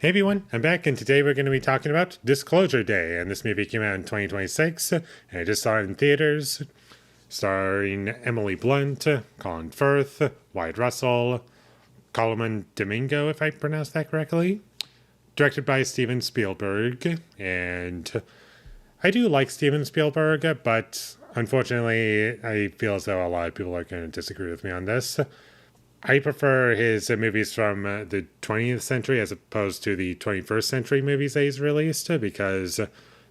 Hey everyone, I'm back, and today we're going to be talking about Disclosure Day. And this movie came out in 2026, and I just saw it in theaters, starring Emily Blunt, Colin Firth, Wyatt Russell, Coleman Domingo, if I pronounced that correctly. Directed by Steven Spielberg, and I do like Steven Spielberg, but unfortunately, I feel as though a lot of people are going to disagree with me on this. I prefer his movies from the 20th century as opposed to the 21st century movies that he's released because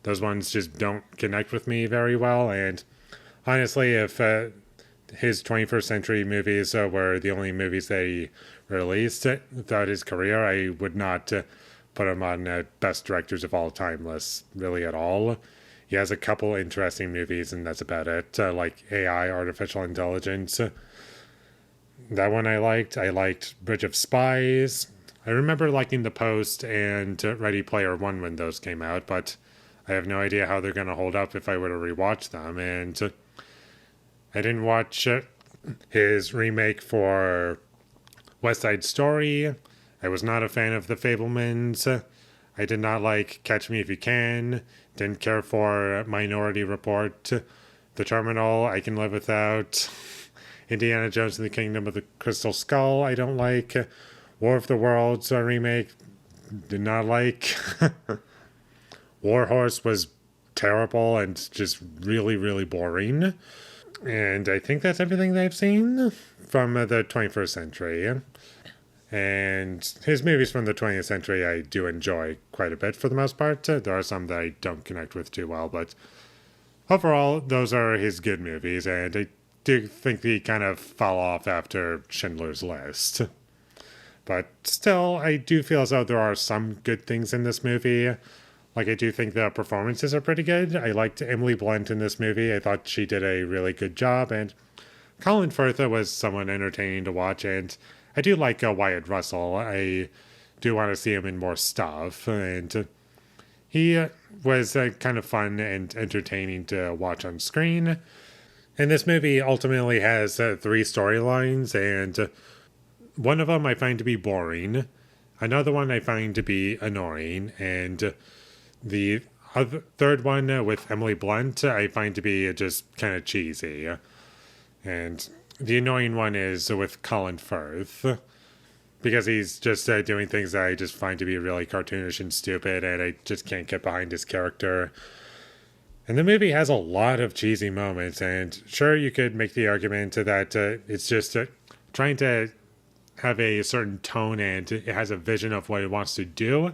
those ones just don't connect with me very well. And honestly, if his 21st century movies were the only movies that he released throughout his career, I would not put him on best directors of all time list really at all. He has a couple interesting movies, and that's about it, like AI, Artificial Intelligence. That one I liked. I liked Bridge of Spies. I remember liking The Post and Ready Player One when those came out, but I have no idea how they're going to hold up if I were to rewatch them. And I didn't watch his remake for West Side Story. I was not a fan of The Fablemans. I did not like Catch Me If You Can. Didn't care for Minority Report. The Terminal, I can live without. Indiana Jones and the Kingdom of the Crystal Skull, I don't like. War of the Worlds remake, did not like. Warhorse was terrible and just really, really boring. And I think that's everything that I've seen from the 21st century. And his movies from the 20th century I do enjoy quite a bit for the most part. There are some that I don't connect with too well, but overall, those are his good movies, and I do think he kind of fell off after Schindler's List. But still, I do feel as though there are some good things in this movie. Like, I do think the performances are pretty good. I liked Emily Blunt in this movie. I thought she did a really good job, and Colin Firth was somewhat entertaining to watch, and I do like Wyatt Russell. I do want to see him in more stuff, and he was kind of fun and entertaining to watch on screen. And this movie ultimately has three storylines, and one of them I find to be boring, another one I find to be annoying, and the third one with Emily Blunt I find to be just kind of cheesy. And the annoying one is with Colin Firth, because he's just doing things that I just find to be really cartoonish and stupid, and I just can't get behind his character. And the movie has a lot of cheesy moments, and sure, you could make the argument that it's just trying to have a certain tone and it has a vision of what it wants to do.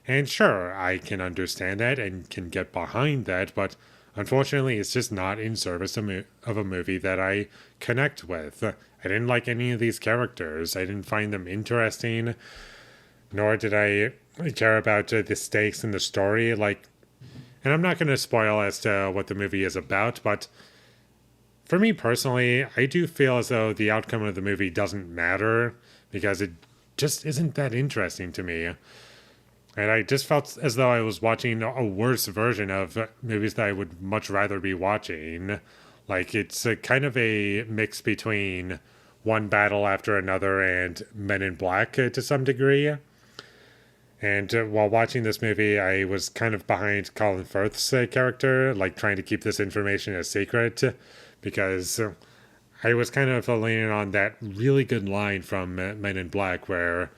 And sure, I can understand that and can get behind that, but unfortunately, it's just not in service of a movie that I connect with. I didn't like any of these characters. I didn't find them interesting, nor did I care about the stakes in the story. And I'm not going to spoil as to what the movie is about, but for me personally, I do feel as though the outcome of the movie doesn't matter because it just isn't that interesting to me. And I just felt as though I was watching a worse version of movies that I would much rather be watching. Like, it's a kind of a mix between One Battle After Another and Men in Black to some degree. And while watching this movie, I was kind of behind Colin Firth's character, like trying to keep this information a secret, because I was kind of leaning on that really good line from Men in Black where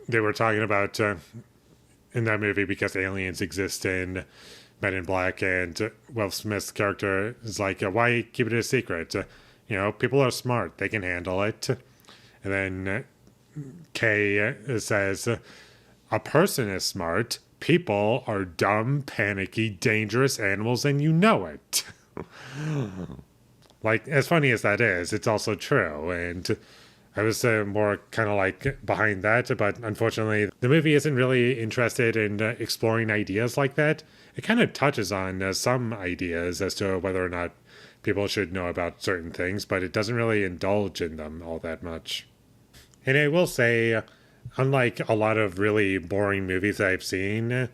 they were talking about in that movie because aliens exist in Men in Black, and Will Smith's character is like, why keep it a secret? People are smart, they can handle it. And then Kay says, a person is smart. People are dumb, panicky, dangerous animals, and you know it. Like, as funny as that is, it's also true. And I was more kind of like behind that, but unfortunately, the movie isn't really interested in exploring ideas like that. It kind of touches on some ideas as to whether or not people should know about certain things, but it doesn't really indulge in them all that much. And I will say, unlike a lot of really boring movies that I've seen,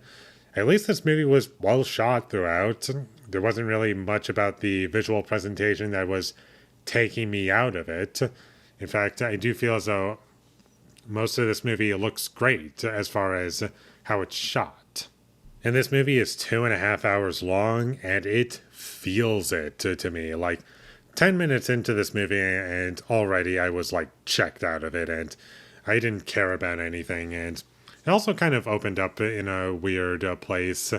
at least this movie was well shot throughout. There wasn't really much about the visual presentation that was taking me out of it. In fact, I do feel as though most of this movie looks great as far as how it's shot. And this movie is 2.5 hours long, and it feels it to me. Like, 10 minutes into this movie, and already I was, like, checked out of it, and I didn't care about anything. And it also kind of opened up in a weird place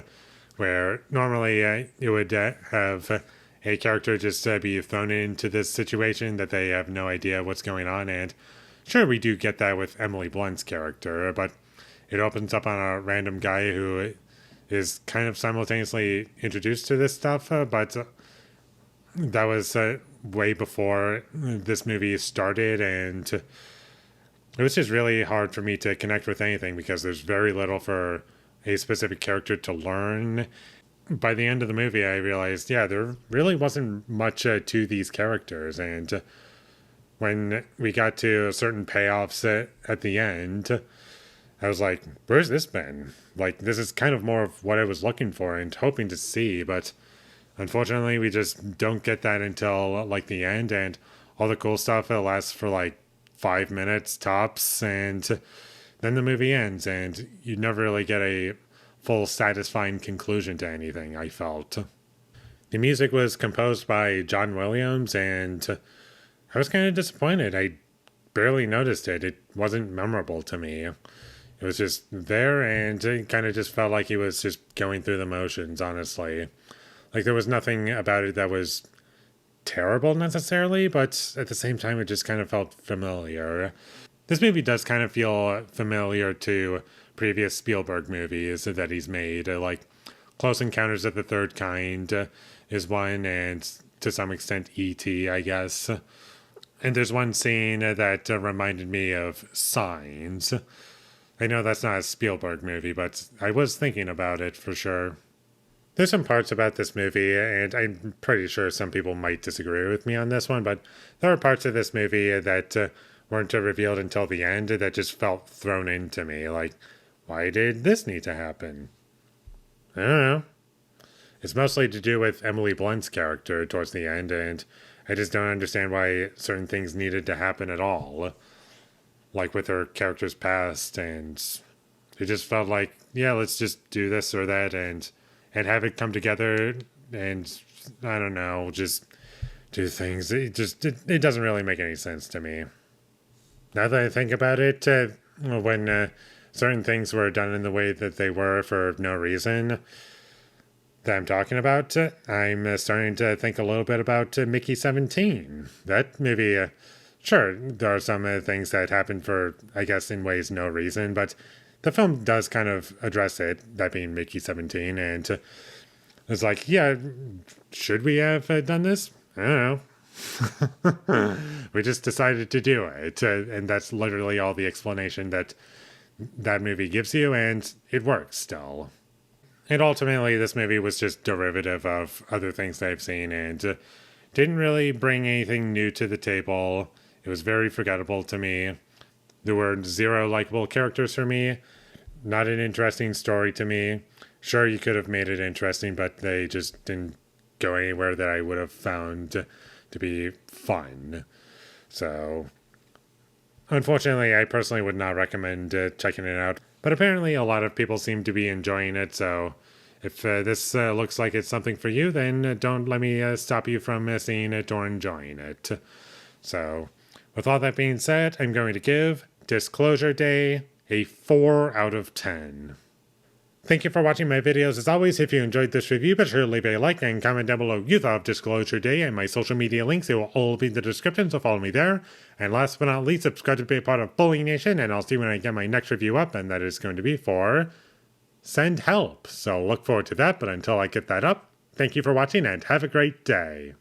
where normally it would have a character just be thrown into this situation that they have no idea what's going on. And sure, we do get that with Emily Blunt's character, but it opens up on a random guy who is kind of simultaneously introduced to this stuff, but that was way before this movie started, and it was just really hard for me to connect with anything because there's very little for a specific character to learn. By the end of the movie, I realized, yeah, there really wasn't much to these characters, and when we got to certain payoffs at the end, I was like, where's this been? Like, this is kind of more of what I was looking for and hoping to see, but unfortunately, we just don't get that until, like, the end, and all the cool stuff lasts for, like, 5 minutes tops, and then the movie ends, and you never really get a full satisfying conclusion to anything, I felt. The music was composed by John Williams, and I was kind of disappointed. I barely noticed it. It wasn't memorable to me. It was just there, and it kind of just felt like he was just going through the motions, honestly. Like, there was nothing about it that was terrible necessarily, but at the same time, it just kind of felt familiar. This movie does kind of feel familiar to previous Spielberg movies that he's made. Like, Close Encounters of the Third Kind is one, and to some extent, E.T., I guess. And there's one scene that reminded me of Signs. I know that's not a Spielberg movie, but I was thinking about it for sure. There's some parts about this movie, and I'm pretty sure some people might disagree with me on this one, but there are parts of this movie that weren't revealed until the end that just felt thrown into me. Like, why did this need to happen? I don't know. It's mostly to do with Emily Blunt's character towards the end, and I just don't understand why certain things needed to happen at all. Like with her character's past, and it just felt like, yeah, let's just do this or that and have it come together, and I don't know, just do things. It doesn't really make any sense to me. Now that I think about it, when certain things were done in the way that they were for no reason that I'm talking about, I'm starting to think a little bit about Mickey 17. That maybe, sure, there are some things that happen for, I guess, in ways no reason, but the film does kind of address it, that being Mickey 17, and it's like, yeah, should we have done this? I don't know. We just decided to do it, and that's literally all the explanation that movie gives you, and it works still. And ultimately, this movie was just derivative of other things that I've seen, and didn't really bring anything new to the table. It was very forgettable to me. There were 0 likable characters for me. Not an interesting story to me. Sure, you could have made it interesting, but they just didn't go anywhere that I would have found to be fun. So, unfortunately, I personally would not recommend checking it out. But apparently a lot of people seem to be enjoying it, so if this looks like it's something for you, then don't let me stop you from seeing it or enjoying it. So, with all that being said, I'm going to give Disclosure Day a 4 out of 10. Thank you for watching my videos. As always, if you enjoyed this review, be sure to leave a like and comment down below you thought of Disclosure Day, and my social media links, they will all be in the description, so follow me there. And last but not least, subscribe to be a part of Foley Nation, and I'll see you when I get my next review up, and that is going to be for Send Help. So look forward to that, but until I get that up, thank you for watching and have a great day.